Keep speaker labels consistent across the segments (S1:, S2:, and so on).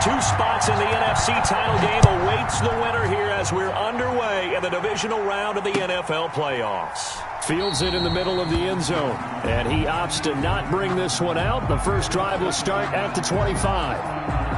S1: two spots in the NFC title game awaits the winner here as we're underway in the divisional round of the NFL playoffs. Fields it in the middle of the end zone, and he opts to not bring this one out. The first drive will start at the 25.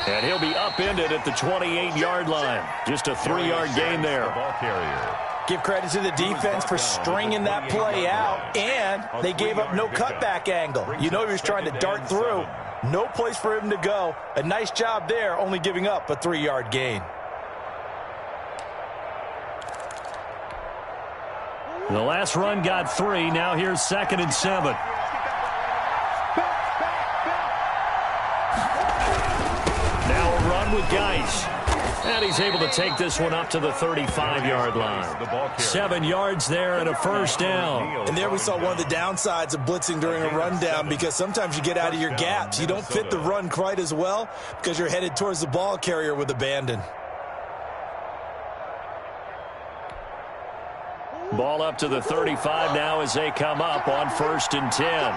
S1: And he'll be upended at the 28-yard line. Just a 3-yard gain there.
S2: Ball carrier.
S3: Give credit to the defense for stringing that play out, and they gave up no cutback angle. You know he was trying to dart through. No place for him to go. A nice job there, only giving up a 3-yard gain.
S1: The last run got 3. Now here's 2nd and 7. With Geis. And he's able to take this one up to the 35-yard line. 7 yards there and a first down.
S3: And there we saw one of the downsides of blitzing during a rundown, because sometimes you get out of your gaps. You don't fit the run quite as well because you're headed towards the ball carrier with abandon.
S1: Ball up to the 35 now as they come up on 1st and 10.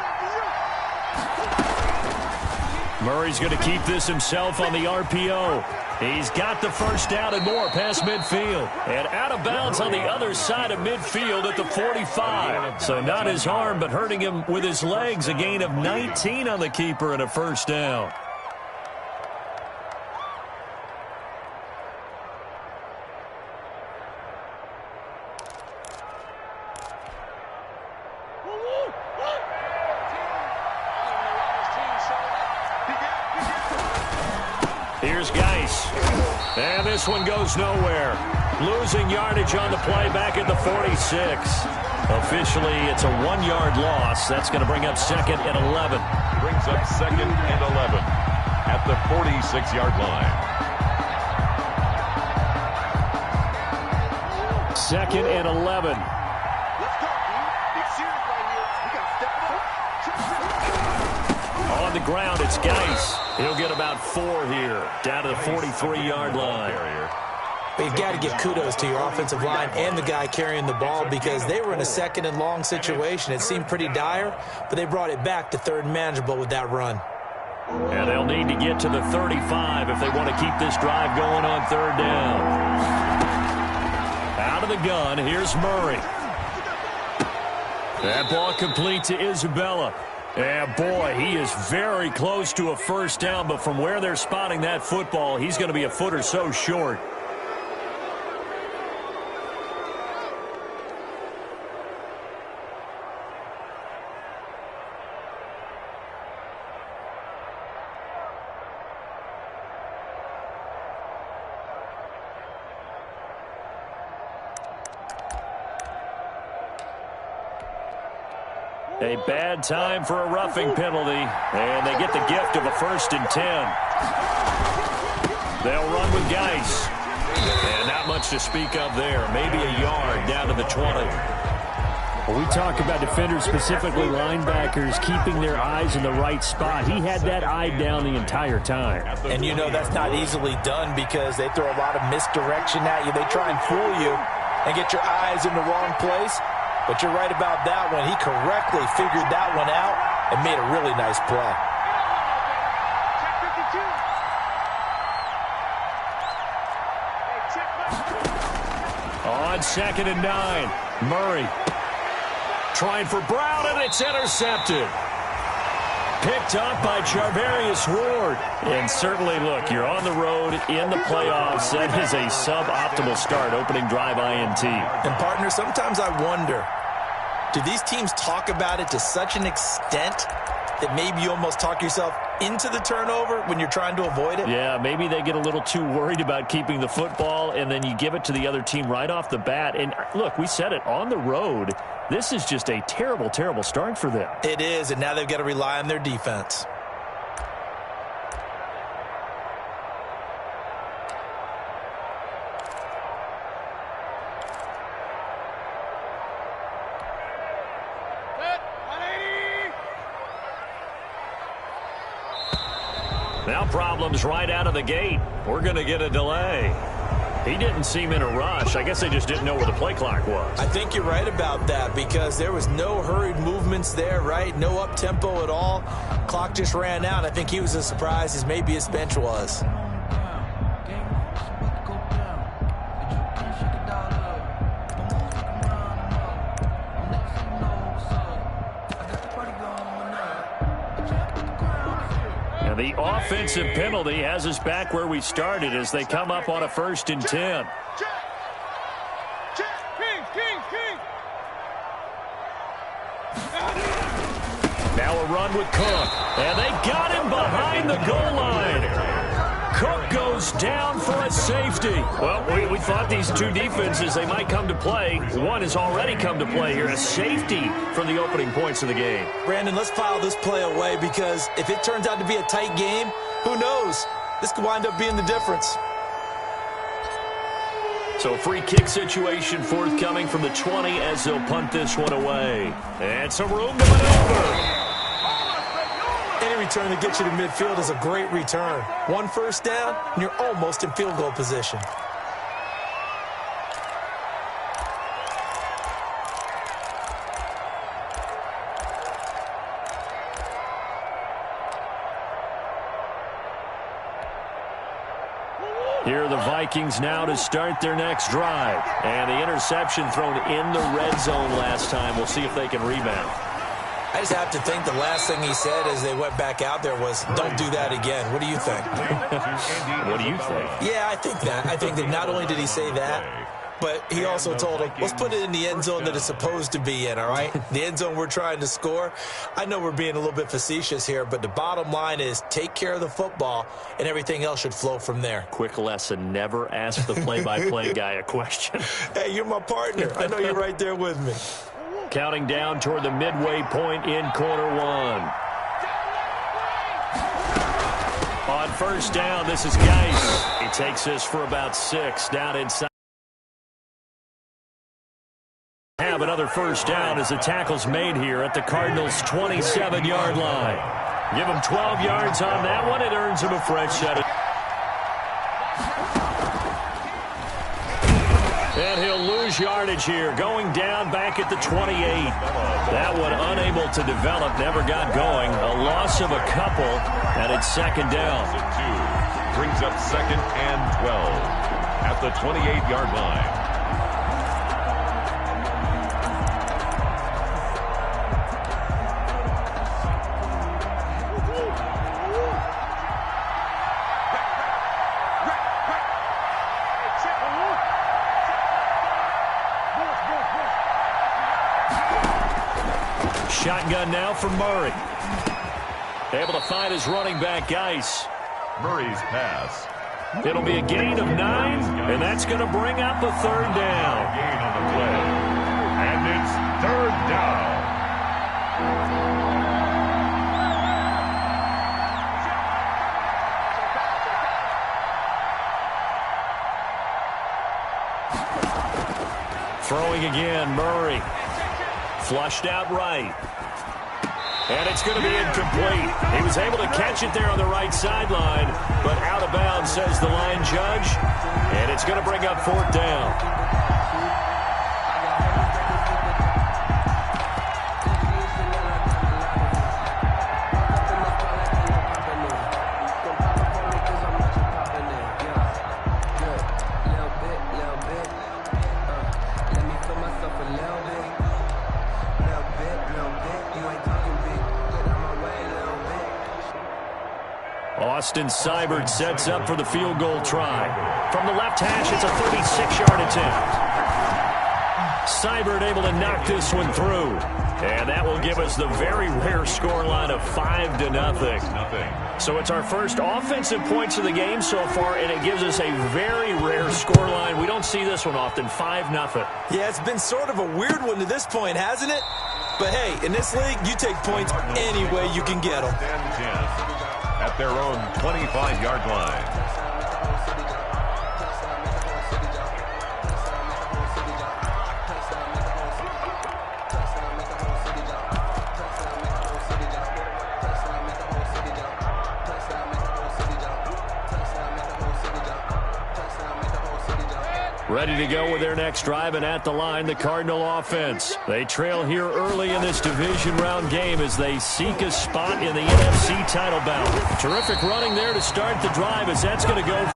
S1: Murray's going to keep this himself on the RPO. He's got the first down and more past midfield. And out of bounds on the other side of midfield at the 45. So not his arm, but hurting him with his legs. A gain of 19 on the keeper and a first down. Here's Geis. And this one goes nowhere. Losing yardage on the play back at the 46. Officially, it's a 1-yard loss. That's going to bring up 2nd and 11.
S2: Brings up 2nd and 11 at the 46-yard line.
S1: 2nd and 11. On the ground, it's Geis. He'll get about 4 here, down to the 43-yard line.
S3: But you've got to give kudos to your offensive line and the guy carrying the ball, because they were in a 2nd and long situation. It seemed pretty dire, but they brought it back to 3rd and manageable with that run.
S1: And they'll need to get to the 35 if they want to keep this drive going on 3rd down. Out of the gun, here's Murray. That ball complete to Isabella. And boy, he is very close to a first down, but from where they're spotting that football, he's going to be a foot or so short. A bad time for a roughing penalty, and they get the gift of a 1st and 10. They'll run with Geis. And not much to speak of there. Maybe a yard down to the 20.
S4: Well, we talk about defenders, specifically linebackers, keeping their eyes in the right spot. He had that eye down the entire time.
S3: And you know that's not easily done, because they throw a lot of misdirection at you. They try and fool you and get your eyes in the wrong place. But you're right about that one. He correctly figured that one out and made a really nice play.
S1: On 2nd and 9, Murray trying for Brown, and it's intercepted. Picked up by Charvarius Ward. And certainly, look, you're on the road in the playoffs. That is a suboptimal start, opening drive INT.
S3: And, partner, sometimes I wonder, do these teams talk about it to such an extent that maybe you almost talk yourself into the turnover when you're trying to avoid it?
S1: Yeah, maybe they get a little too worried about keeping the football, and then you give it to the other team right off the bat. And look, we said it, on the road, this is just a terrible, terrible start for them.
S3: It is, and now they've got to rely on their defense.
S1: Now problems right out of the gate. We're going to get a delay. He didn't seem in a rush. I guess they just didn't know where the play clock was.
S3: I think you're right about that because there was no hurried movements there, right? No up-tempo at all. Clock just ran out. I think he was as surprised as maybe his bench was.
S1: The offensive penalty has us back where we started as they come up on a 1st and 10. Now a run with Cook. And they got him behind the goal line. Cook goes down for a safety. Well, we thought these two defenses, they might come to play. One has already come to play here. A safety from the opening points of the game.
S3: Brandon, let's file this play away because if it turns out to be a tight game, who knows? This could wind up being the difference.
S1: So free kick situation forthcoming from the 20 as they'll punt this one away. And some room to maneuver.
S3: Any return that gets you to midfield is a great return. 1 first down, and you're almost in field goal position.
S1: Here are the Vikings now to start their next drive. And the interception thrown in the red zone last time. We'll see if they can rebound.
S3: I just have to think the last thing he said as they went back out there was, don't do that again. What do you think?
S1: What do you think?
S3: Yeah, I think that. I think that not only did he say that, but he also told him, let's put it in the end zone that it's supposed to be in, all right? The end zone we're trying to score. I know we're being a little bit facetious here, but the bottom line is take care of the football, and everything else should flow from there.
S1: Quick lesson, never ask the play-by-play guy a question.
S3: Hey, you're my partner. I know you're right there with me.
S1: Counting down toward the midway point in quarter one. On first down, this is Geis. He takes this for about 6 down inside. Have another first down as the tackle's made here at the Cardinals' 27-yard line. Give him 12 yards on that one. It earns him a fresh set. And he'll lose yardage here, going down back at the 28. That one unable to develop, never got going. A loss of a couple, and it's second down.
S2: Brings up 2nd and 12 at the 28-yard line.
S1: Shotgun now for Murray. Able to find his running back, Geis.
S2: Murray's pass.
S1: It'll be a gain of 9, and that's going to bring up a third down.
S2: Gain on the play. And it's 3rd down.
S1: Throwing again, Murray. Flushed out right. And it's going to be incomplete. He was able to catch it there on the right sideline, but out of bounds, says the line judge. And it's going to bring up 4th down. Austin Seibert sets up for the field goal try. From the left hash, it's a 36-yard attempt. Seibert able to knock this one through. And that will give us the very rare scoreline of 5-0. So it's our first offensive points of the game so far, and it gives us a very rare scoreline. We don't see this one often, 5-0.
S3: Yeah, it's been sort of a weird one to this point, hasn't it? But hey, in this league, you take points any way you can get them.
S2: At their own 25-yard line.
S1: Ready to go with their next drive, and at the line, the Cardinal offense. They trail here early in this division round game as they seek a spot in the NFC title bout. Terrific running there to start the drive as that's going to go